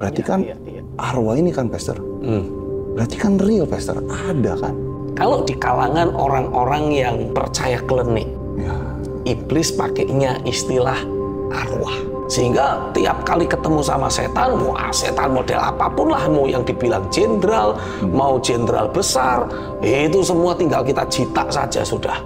Berarti kan arwah ini kan, Pastor. Berarti kan real, Pastor. Ada kan? Kalau di kalangan orang-orang yang percaya klinik, iblis pakainya istilah arwah. Sehingga tiap kali ketemu sama setan, wah setan model apapun lah, mau yang dibilang jenderal, mau jenderal besar, itu semua tinggal kita jitak saja sudah.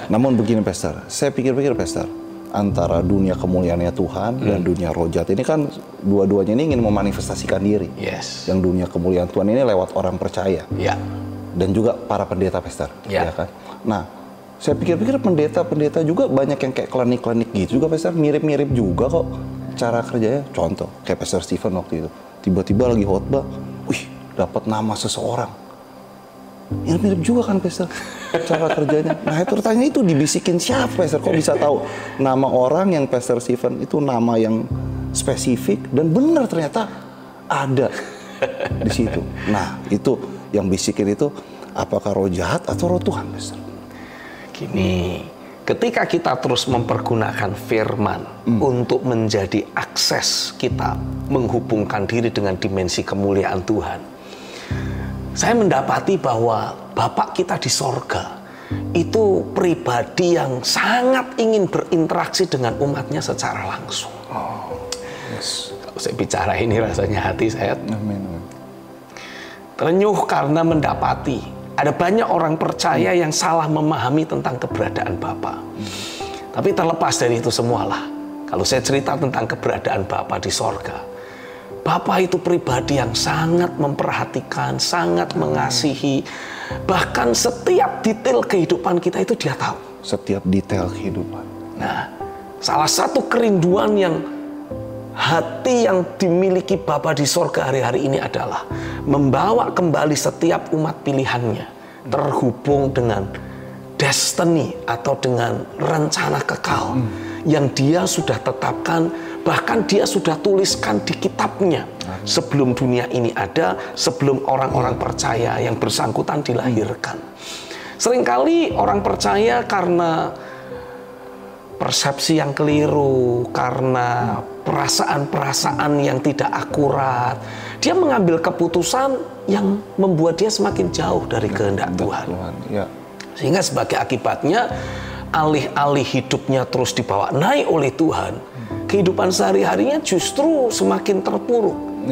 Namun begini, Pastor, saya pikir-pikir, Pastor, antara dunia kemuliaannya Tuhan dan dunia roh jahat ini kan dua-duanya ini ingin memanifestasikan diri. Yang dunia kemuliaan Tuhan ini lewat orang percaya. Dan juga para pendeta, Pastor. Ya kan? Nah, saya pikir-pikir pendeta-pendeta juga banyak yang kayak klinik-klinik gitu juga, Pastor. Mirip-mirip juga kok cara kerjanya. Contoh, kayak Pastor Stephen waktu itu. Tiba-tiba lagi khotbah, wih, dapat nama seseorang. Mirip-mirip juga kan, Pastor, cara kerjanya. Nah, itu pertanyaan itu dibisikin siapa, Pastor? Kok bisa tahu nama orang yang Pastor Stephen itu nama yang spesifik dan benar ternyata ada di situ. Nah, itu yang bisikin itu apakah roh jahat atau roh Tuhan, Pastor? Gini, ketika kita terus mempergunakan firman untuk menjadi akses kita menghubungkan diri dengan dimensi kemuliaan Tuhan, saya mendapati bahwa Bapak kita di sorga itu pribadi yang sangat ingin berinteraksi dengan umatnya secara langsung. Kalau saya bicara ini rasanya hati saya terenyuh karena mendapati ada banyak orang percaya yang salah memahami tentang keberadaan Bapa. Tapi terlepas dari itu semualah, kalau saya cerita tentang keberadaan Bapa di sorga, Bapa itu pribadi yang sangat memperhatikan, sangat mengasihi. Bahkan setiap detail kehidupan kita itu dia tahu. Setiap detail kehidupan. Nah, salah satu kerinduan yang hati yang dimiliki Bapa di sorga hari-hari ini adalah membawa kembali setiap umat pilihannya terhubung dengan destiny atau dengan rencana kekal yang dia sudah tetapkan, bahkan dia sudah tuliskan di kitabnya sebelum dunia ini ada, sebelum orang-orang percaya yang bersangkutan dilahirkan. Seringkali orang percaya karena persepsi yang keliru, karena perasaan-perasaan yang tidak akurat, dia mengambil keputusan yang membuat dia semakin jauh dari kehendak Tuhan. Sehingga sebagai akibatnya, alih-alih hidupnya terus dibawa naik oleh Tuhan, kehidupan sehari-harinya justru semakin terpuruk.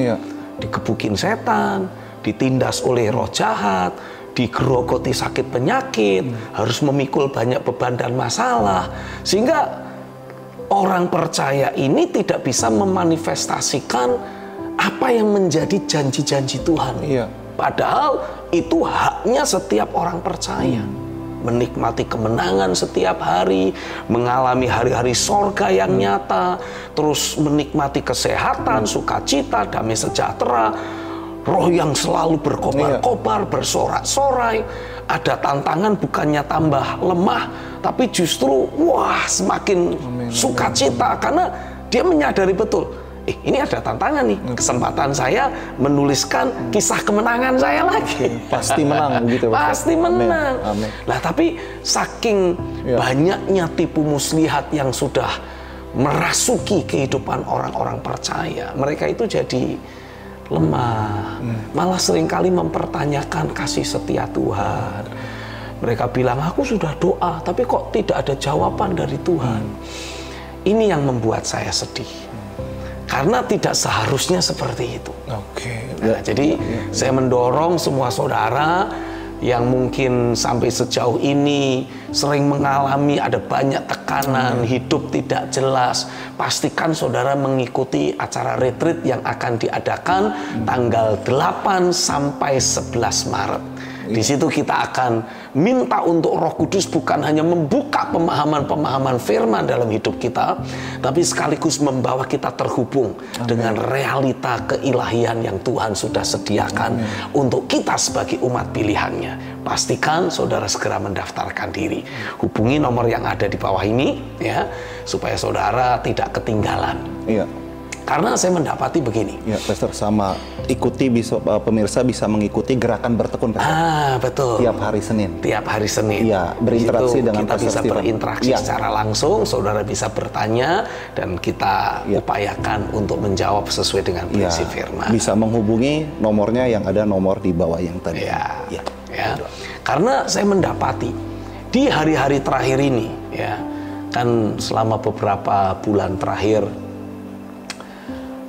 Digebukin setan, ditindas oleh roh jahat, digerogoti sakit penyakit, harus memikul banyak beban dan masalah, sehingga orang percaya ini tidak bisa memanifestasikan apa yang menjadi janji-janji Tuhan. Padahal itu haknya setiap orang percaya. Menikmati kemenangan setiap hari, mengalami hari-hari sorga yang nyata, terus menikmati kesehatan, sukacita, damai sejahtera, roh yang selalu berkobar-kobar, bersorak-sorai. Ada tantangan bukannya tambah lemah, tapi justru wah semakin sukacita karena dia menyadari betul, ini ada tantangan nih, kesempatan saya menuliskan kisah kemenangan saya lagi. Pasti menang gitu. Pasti menang. Nah, tapi saking banyaknya tipu muslihat yang sudah merasuki kehidupan orang-orang percaya, mereka itu jadi lemah, malah seringkali mempertanyakan kasih setia Tuhan. Mereka bilang, aku sudah doa, tapi kok tidak ada jawaban dari Tuhan. Ini yang membuat saya sedih, karena tidak seharusnya seperti itu. Nah, jadi saya mendorong semua saudara yang mungkin sampai sejauh ini sering mengalami ada banyak tekanan, hidup tidak jelas, pastikan saudara mengikuti acara retreat yang akan diadakan tanggal 8 sampai 11 Maret. Di situ kita akan minta untuk Roh Kudus bukan hanya membuka pemahaman-pemahaman firman dalam hidup kita, tapi sekaligus membawa kita terhubung dengan realita keilahian yang Tuhan sudah sediakan untuk kita sebagai umat pilihannya. Pastikan saudara segera mendaftarkan diri. Hubungi nomor yang ada di bawah ini ya, supaya saudara tidak ketinggalan. Karena saya mendapati begini. Ya, Pastor, sama pemirsa bisa mengikuti gerakan bertekun, Pastor. Betul. Tiap hari Senin. Tiap hari Senin. Iya, berinteraksi dengan kita bisa Steven. berinteraksi secara langsung, saudara bisa bertanya dan kita upayakan untuk menjawab sesuai dengan prinsip firman. Bisa menghubungi nomornya yang ada nomor di bawah yang tadi. Karena saya mendapati di hari-hari terakhir ini, kan selama beberapa bulan terakhir,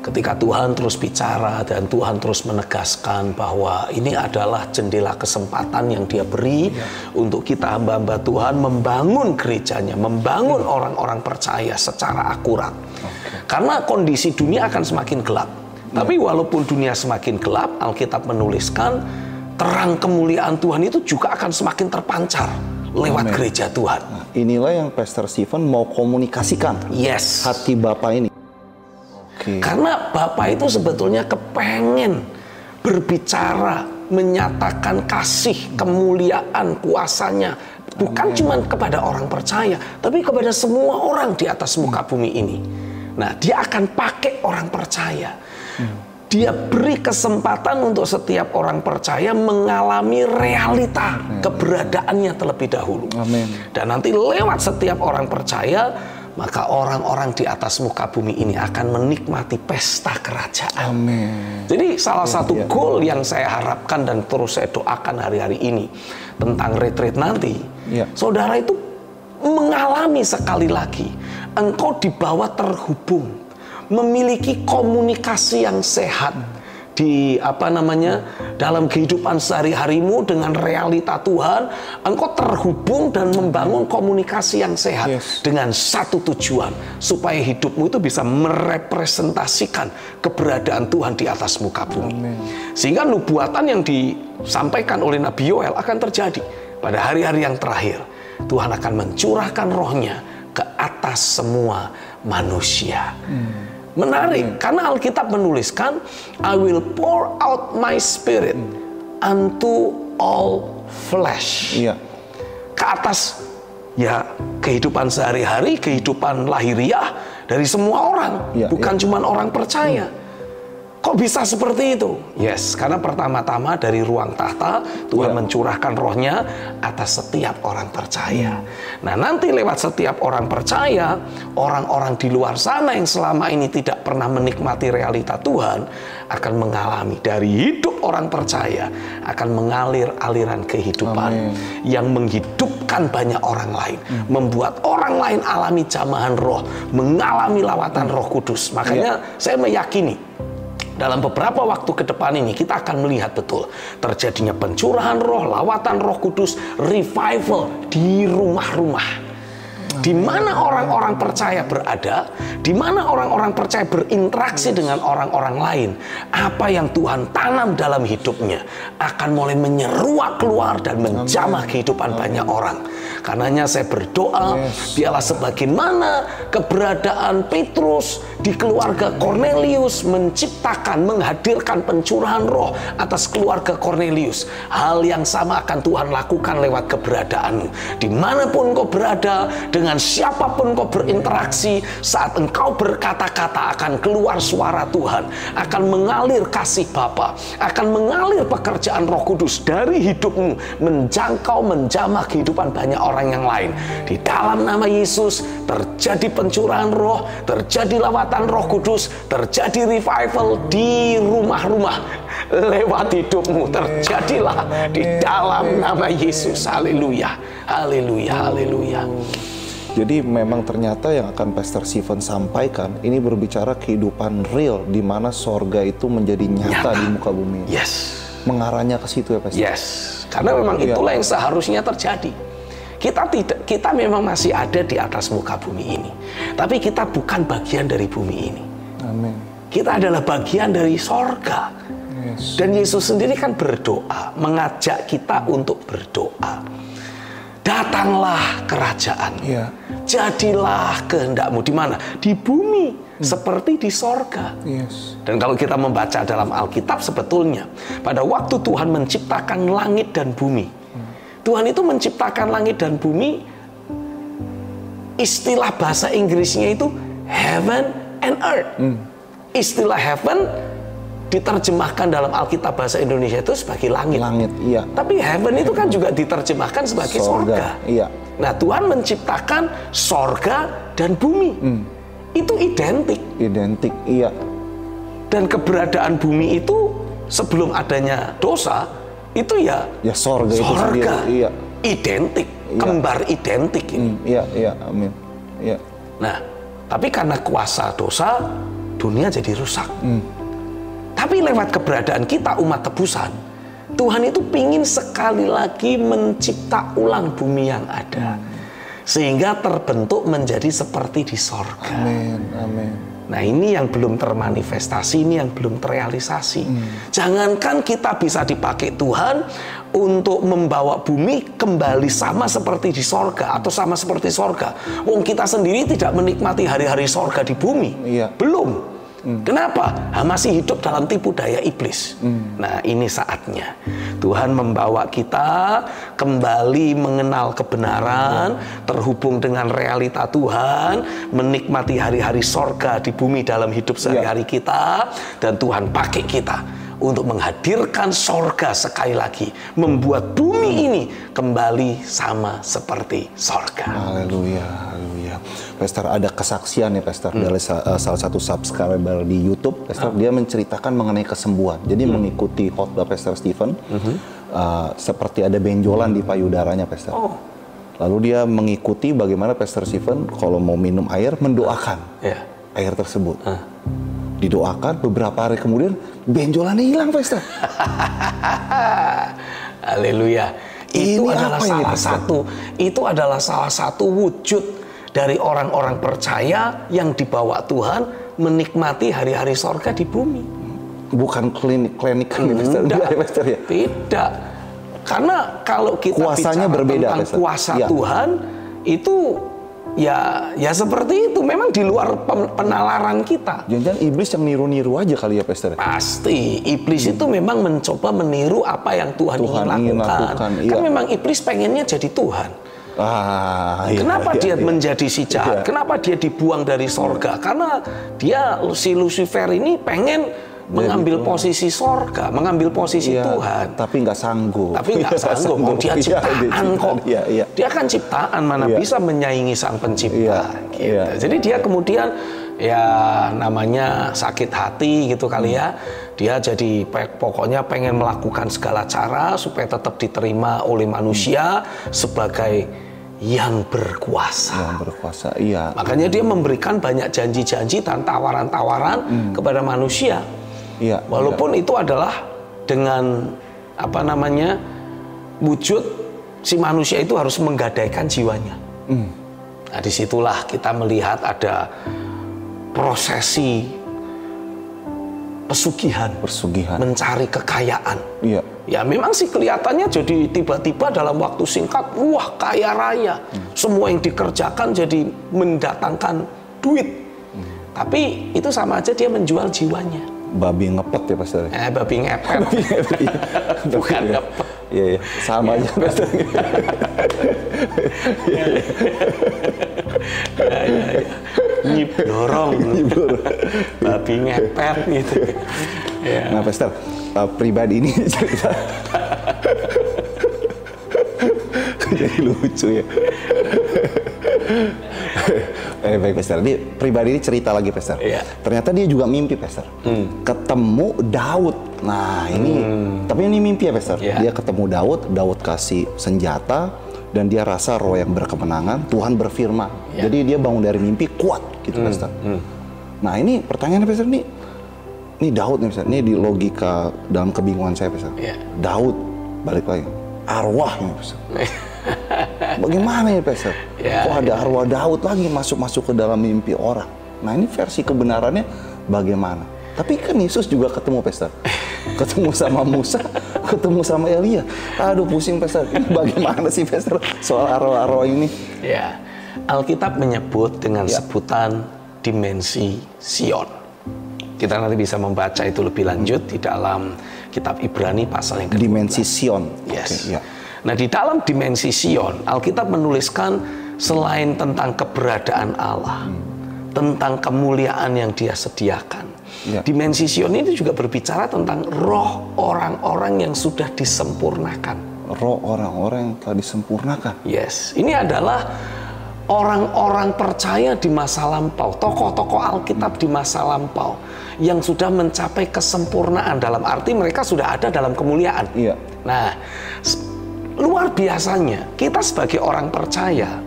ketika Tuhan terus bicara dan Tuhan terus menegaskan bahwa ini adalah jendela kesempatan yang Dia beri untuk kita hamba-hamba Tuhan membangun gerejanya, membangun orang-orang percaya secara akurat. Karena kondisi dunia akan semakin gelap. Tapi walaupun dunia semakin gelap, Alkitab menuliskan terang kemuliaan Tuhan itu juga akan semakin terpancar lewat gereja Tuhan. Nah, inilah yang Pastor Steven mau komunikasikan. Hati Bapak ini. Karena Bapak itu sebetulnya kepengen berbicara, menyatakan kasih, kemuliaan, kuasanya. Bukan cuma kepada orang percaya, tapi kepada semua orang di atas muka bumi ini. Nah, Dia akan pakai orang percaya. Dia beri kesempatan untuk setiap orang percaya mengalami realita keberadaannya terlebih dahulu. Dan nanti lewat setiap orang percaya, maka orang-orang di atas muka bumi ini akan menikmati pesta kerajaan. Jadi salah satu goal yang saya harapkan dan terus saya doakan hari-hari ini tentang retreat nanti, saudara itu mengalami sekali lagi, engkau dibawa terhubung, memiliki komunikasi yang sehat di dalam kehidupan sehari-harimu dengan realita Tuhan. Engkau terhubung dan membangun komunikasi yang sehat dengan satu tujuan, supaya hidupmu itu bisa merepresentasikan keberadaan Tuhan di atas muka bumi. Sehingga nubuatan yang disampaikan oleh Nabi Yoel akan terjadi pada hari-hari yang terakhir. Tuhan akan mencurahkan rohnya ke atas semua manusia. Menarik, karena Alkitab menuliskan, I will pour out my spirit unto all flesh. Ke atas kehidupan sehari-hari, kehidupan lahiriah dari semua orang, bukan cuma orang percaya. Kok bisa seperti itu? Karena pertama-tama dari ruang tahta Tuhan mencurahkan rohnya atas setiap orang percaya. Nah, nanti lewat setiap orang percaya, orang-orang di luar sana yang selama ini tidak pernah menikmati realita Tuhan akan mengalami, dari hidup orang percaya akan mengalir aliran kehidupan yang menghidupkan banyak orang lain, membuat orang lain alami jamahan roh, mengalami lawatan Roh Kudus. Makanya saya meyakini dalam beberapa waktu ke depan ini kita akan melihat betul terjadinya pencurahan roh, lawatan Roh Kudus, revival di rumah-rumah. Di mana orang-orang percaya berada, di mana orang-orang percaya berinteraksi dengan orang-orang lain, apa yang Tuhan tanam dalam hidupnya akan mulai menyeruak keluar dan menjamah kehidupan banyak orang. Karenanya saya berdoa, biarlah sebagaimana keberadaan Petrus di keluarga Kornelius menciptakan, menghadirkan pencurahan roh atas keluarga Kornelius, hal yang sama akan Tuhan lakukan lewat keberadaanmu. Dimanapun kau berada, dengan siapapun kau berinteraksi, saat engkau berkata-kata akan keluar suara Tuhan, akan mengalir kasih Bapa, akan mengalir pekerjaan Roh Kudus dari hidupmu, menjangkau, menjamah kehidupan banyak orang yang lain. Di dalam nama Yesus terjadi pencurahan roh, terjadi lawatan Roh Kudus, terjadi revival di rumah-rumah lewat hidupmu. Terjadilah di dalam nama Yesus. Haleluya, haleluya, haleluya. Jadi memang ternyata yang akan Pastor Steven sampaikan ini berbicara kehidupan real, di mana sorga itu menjadi nyata di muka bumi. Mengarahnya ke situ ya Pastor. Karena memang itulah yang seharusnya terjadi. Kita memang masih ada di atas muka bumi ini, tapi kita bukan bagian dari bumi ini. Kita adalah bagian dari sorga. Dan Yesus sendiri kan berdoa, mengajak kita untuk berdoa. Datanglah kerajaan, jadilah kehendakmu di mana? Di bumi, seperti di sorga. Dan kalau kita membaca dalam Alkitab, sebetulnya pada waktu Tuhan menciptakan langit dan bumi, Tuhan itu menciptakan langit dan bumi, istilah bahasa Inggrisnya itu heaven and earth. istilah heaven diterjemahkan dalam Alkitab bahasa Indonesia itu sebagai langit. Langit, iya. Tapi heaven itu kan juga diterjemahkan sebagai sorga. Iya. Nah, Tuhan menciptakan sorga dan bumi. Itu identik. Identik, iya. Dan keberadaan bumi itu sebelum adanya dosa, itu ya sorga itu sendiri. Iya. Identik, kembar identik ini. Iya, amin. Iya. Nah, tapi karena kuasa dosa, dunia jadi rusak. Tapi lewat keberadaan kita umat tebusan, Tuhan itu pingin sekali lagi mencipta ulang bumi yang ada, sehingga terbentuk menjadi seperti di sorga. Amin, amin. Nah, ini yang belum termanifestasi, ini yang belum terrealisasi. Jangankan kita bisa dipakai Tuhan untuk membawa bumi kembali sama seperti di sorga atau sama seperti sorga. Wong kita sendiri tidak menikmati hari-hari sorga di bumi. Iya. Belum. Kenapa? Masih hidup dalam tipu daya iblis. Nah, ini saatnya Tuhan membawa kita kembali mengenal kebenaran, terhubung dengan realita Tuhan, menikmati hari-hari sorga di bumi dalam hidup sehari-hari kita, dan Tuhan pakai kita untuk menghadirkan sorga sekali lagi, membuat bumi ini kembali sama seperti sorga. Haleluya, haleluya. Pastor, ada kesaksian ya Pastor dari salah satu subscriber di YouTube. Pastor, dia menceritakan mengenai kesembuhan. Jadi mengikuti khotbah Pastor Stephen, seperti ada benjolan di payudaranya Pastor. Lalu dia mengikuti bagaimana Pastor Stephen kalau mau minum air mendoakan air tersebut. Didoakan, beberapa hari kemudian benjolannya hilang, Pastor. Haleluya. Itu adalah salah satu wujud dari orang-orang percaya yang dibawa Tuhan menikmati hari-hari sorga di bumi. Bukan klinik Pastor, ya? Tidak. Karena kalau kita kuasanya bicara berbeda, tentang Pastor. Kuasa Tuhan itu ya seperti itu, memang di luar penalaran kita. Jangan-jangan iblis yang niru-niru aja kali ya, Pastor? Pasti iblis itu memang mencoba meniru apa yang Tuhan ingin lakukan. Kan memang iblis pengennya jadi Tuhan. Kenapa dia menjadi si jahat? Kenapa dia dibuang dari sorga? Karena si Lucifer ini pengen mengambil posisi sorga, mengambil posisi Tuhan. Tapi nggak sanggup. Dia ciptaan kok. Dia kan ciptaan, mana bisa menyaingi sang pencipta. Jadi dia kemudian namanya sakit hati gitu kali ya. Dia jadi pokoknya pengen melakukan segala cara supaya tetap diterima oleh manusia sebagai yang berkuasa. Yang berkuasa, iya. Makanya dia memberikan banyak janji-janji dan tawaran-tawaran kepada manusia. Iya. Walaupun itu adalah dengan wujud si manusia itu harus menggadaikan jiwanya. Nah, disitulah kita melihat ada prosesi pesugihan, mencari kekayaan. Iya. Ya memang sih kelihatannya jadi tiba-tiba dalam waktu singkat, wah kaya raya. Semua yang dikerjakan jadi mendatangkan duit. Tapi itu sama aja dia menjual jiwanya. Babi ngepet ya Pastor? Babi ngepet. Bukan ngepet. Iya, sama aja Pastor. Nyip dorong. Babi ngepet gitu. Nah Pastor, pribadi ini cerita jadi lucu ya. Baik Pastor, dia pribadi ini cerita lagi Pastor. Ternyata dia juga mimpi Pastor, ketemu Daud. Nah ini, tapi ini mimpi ya Pastor. Dia ketemu Daud kasih senjata dan dia rasa roh yang berkemenangan. Tuhan berfirman, jadi dia bangun dari mimpi kuat gitu Pastor. Nah ini pertanyaannya Pastor, ini Daud nih Pastor, ini di logika dalam kebingungan saya Pastor. Daud balik lagi, arwahnya Pastor. Bagaimana ya Pastor? Kok ada arwah Daud lagi masuk ke dalam mimpi orang? Nah ini versi kebenarannya bagaimana? Tapi kan Yesus juga ketemu Pastor, ketemu sama Musa, ketemu sama Elia. Aduh pusing Pastor, ini bagaimana sih Pastor soal arwah-arwah ini? Ya, Alkitab menyebut dengan sebutan dimensi Sion. Kita nanti bisa membaca itu lebih lanjut di dalam kitab Ibrani pasal yang ke-12. Dimensi Sion. Yes. Nah, di dalam dimensi Sion, Alkitab menuliskan selain tentang keberadaan Allah, tentang kemuliaan yang Dia sediakan, Dimensi Sion ini juga berbicara tentang roh orang-orang yang sudah disempurnakan. Roh orang-orang yang telah disempurnakan. Yes, ini adalah orang-orang percaya di masa lampau, tokoh-tokoh Alkitab di masa lampau yang sudah mencapai kesempurnaan, dalam arti mereka sudah ada dalam kemuliaan. Iya. Nah, luar biasanya kita sebagai orang percaya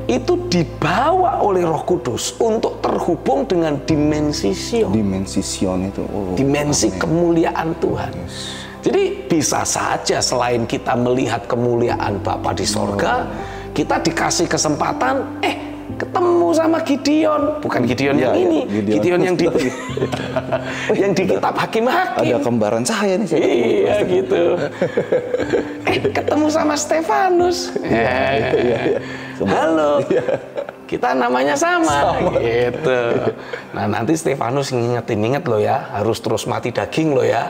itu dibawa oleh Roh Kudus untuk terhubung dengan dimensi Sion. Dimensi Sion itu. Dimensi kemuliaan Tuhan. Yes. Jadi bisa saja selain kita melihat kemuliaan Bapa di sorga, kita dikasih kesempatan, ketemu sama Gideon. Bukan Gideon yang ini, Gideon yang di yang di kitab Hakim-Hakim. Ada kembaran saya nih. Iya gitu. Ketemu sama Stefanus. Halo. Kita namanya sama. Gitu. Nah, nanti Stefanus inget loh ya, harus terus mati daging loh ya.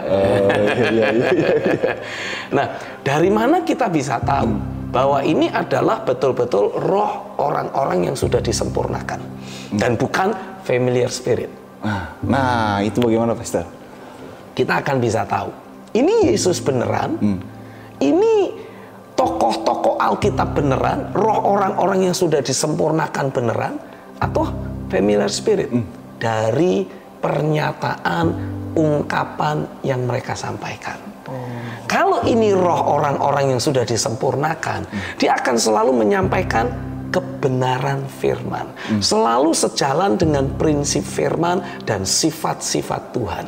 Nah, dari mana kita bisa tahu bahwa ini adalah betul-betul roh orang-orang yang sudah disempurnakan dan bukan familiar spirit? Nah, itu bagaimana, Pastor? Kita akan bisa tahu. Ini Yesus beneran. Ini tokoh-tokoh Alkitab beneran, roh orang-orang yang sudah disempurnakan beneran, atau familiar spirit dari pernyataan, ungkapan yang mereka sampaikan. Kalau ini roh orang-orang yang sudah disempurnakan, dia akan selalu menyampaikan kebenaran firman, selalu sejalan dengan prinsip firman dan sifat-sifat Tuhan.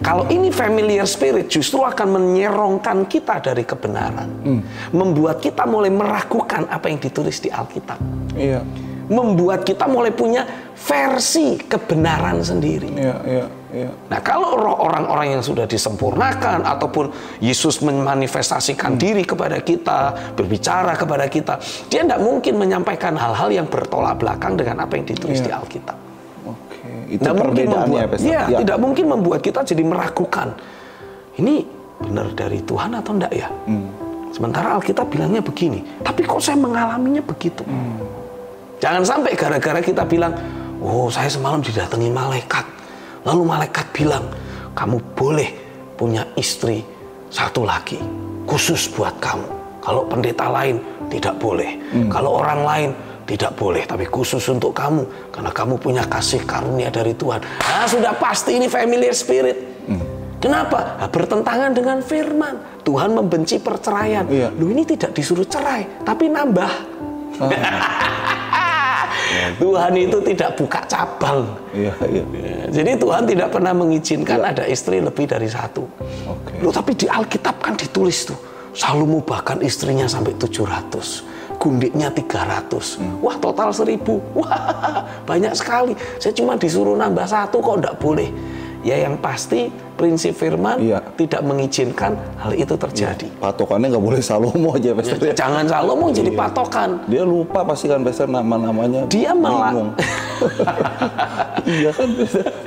Kalau ini familiar spirit justru akan menyerongkan kita dari kebenaran. Membuat kita mulai meragukan apa yang ditulis di Alkitab. Iya. Membuat kita mulai punya versi kebenaran sendiri. Iya. Nah, kalau roh orang-orang yang sudah disempurnakan ataupun Yesus memanifestasikan diri kepada kita, berbicara kepada kita, dia tidak mungkin menyampaikan hal-hal yang bertolak belakang dengan apa yang ditulis di Alkitab. Itu perbedaannya, tidak mungkin membuat kita jadi meragukan. Ini benar dari Tuhan atau enggak ya? Sementara Alkitab bilangnya begini, tapi kok saya mengalaminya begitu? Jangan sampai gara-gara kita bilang, oh saya semalam didatangi malaikat. Lalu malaikat bilang, kamu boleh punya istri satu lagi, khusus buat kamu. Kalau pendeta lain, tidak boleh. Kalau orang lain, tidak boleh, tapi khusus untuk kamu, karena kamu punya kasih karunia dari Tuhan. Nah, sudah pasti ini familiar spirit. Kenapa? Nah, bertentangan dengan firman. Tuhan membenci perceraian. Lu ini tidak disuruh cerai, tapi nambah. Tuhan itu tidak buka cabang. Jadi Tuhan tidak pernah mengizinkan ada istri lebih dari satu. Loh, tapi di Alkitab kan ditulis tuh, Salomo bahkan istrinya sampai 700. Gundiknya 300. Wah, total 1000. Wah, banyak sekali. Saya cuma disuruh nambah satu kok enggak boleh. Ya, yang pasti prinsip firman tidak mengizinkan hal itu terjadi. Patokannya nggak boleh Salomo aja, Pastor. Jangan Salomo jadi patokan. Dia lupa pasti kan, Pastor, nama-namanya. Dia malah iya kan,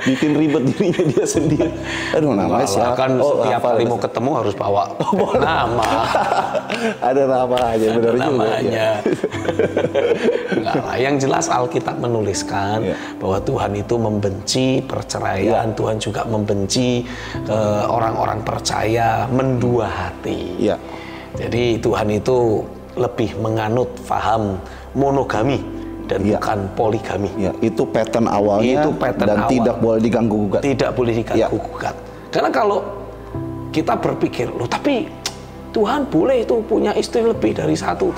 bikin ribet dirinya dia sendiri. Aduh, namanya siapa? Kan setiap kali mau ketemu harus bawa nama. Ada nama aja, benar juga. Namanya. Enggak lah, yang jelas Alkitab menuliskan bahwa Tuhan itu membenci perceraian, Tuhan juga membenci orang-orang percaya mendua hati. Jadi Tuhan itu lebih menganut faham monogami dan bukan poligami. Itu pattern awalnya. Dan tidak boleh diganggu gugat. Tidak boleh diganggu gugat. Karena kalau kita berpikir, loh tapi Tuhan boleh itu punya istri lebih dari satu.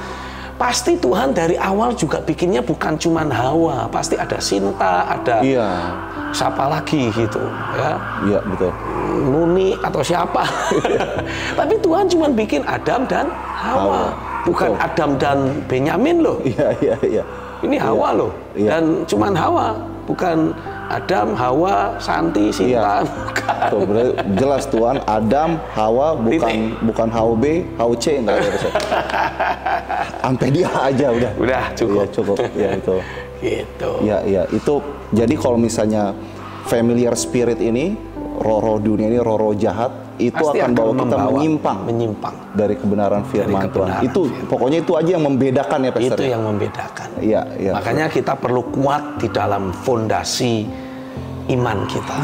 Pasti Tuhan dari awal juga bikinnya bukan cuma Hawa, pasti ada Sinta, ada siapa lagi gitu, ya. Iya, betul. Nuni atau siapa. Tapi Tuhan cuma bikin Adam dan Hawa, bukan Adam dan Benyamin loh. Iya. Ini Hawa loh, dan cuma Hawa, bukan Adam, Hawa, Santi, Sinta. Tuh, jelas Tuhan, Adam, Hawa, bukan HB, HC, enggak ada. Sampai dia aja udah. Udah cukup. Cukup. Itu. Gitu. Itu. Jadi kalau misalnya familiar spirit ini, roh-roh dunia ini, roh-roh jahat, itu pasti akan bawa kita menyimpang dari kebenaran firman Tuhan. Pokoknya itu aja yang membedakan ya, Pastor. Itu yang membedakan. Iya. Makanya kita perlu kuat di dalam fondasi iman kita.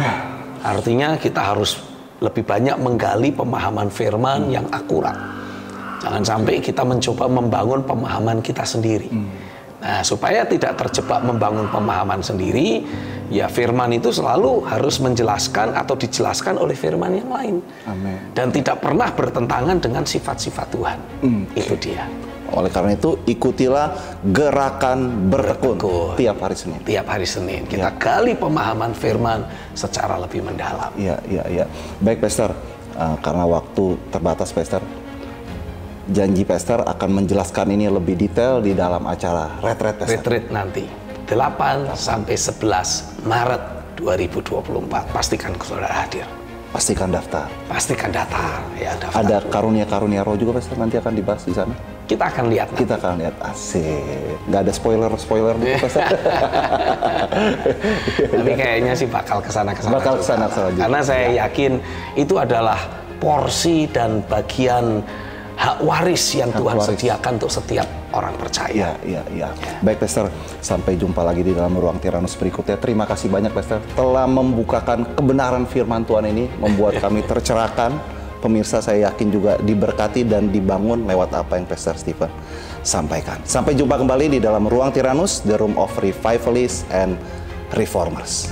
Artinya kita harus lebih banyak menggali pemahaman firman yang akurat. Jangan sampai kita mencoba membangun pemahaman kita sendiri. Nah, supaya tidak terjebak membangun pemahaman sendiri, ya firman itu selalu harus menjelaskan atau dijelaskan oleh firman yang lain. Amin. Dan tidak pernah bertentangan dengan sifat-sifat Tuhan. Itu dia. Oleh karena itu, ikutilah gerakan bertekun tiap hari Senin. Tiap hari Senin kita gali pemahaman firman secara lebih mendalam. Iya. Baik, Pastor. Karena waktu terbatas, Pastor. Janji Pastor akan menjelaskan ini lebih detail di dalam acara Retreat Pastor. Retreat nanti 8 sampai 11 Maret 2024. Pastikan saudara hadir. Pastikan daftar. Pastikan daftar. Ya, daftar. Ada karunia-karunia roh juga Pastor nanti akan dibahas di sana. Kita akan lihat. Nanti. Kita akan lihat. Asik. Nggak ada spoiler gitu Pastor. Tapi kayaknya sih bakal kesana. Bakal kesana. Karena saya yakin itu adalah porsi dan bagian hak waris yang Tuhan sediakan untuk setiap orang percaya. Iya. Baik, Pastor. Sampai jumpa lagi di dalam ruang Tiranos berikutnya. Terima kasih banyak, Pastor, telah membukakan kebenaran firman Tuhan ini, membuat kami tercerahkan. Pemirsa, saya yakin juga diberkati dan dibangun lewat apa yang Pastor Stephen sampaikan. Sampai jumpa kembali di dalam ruang Tiranos, The Room of Revivalists and Reformers.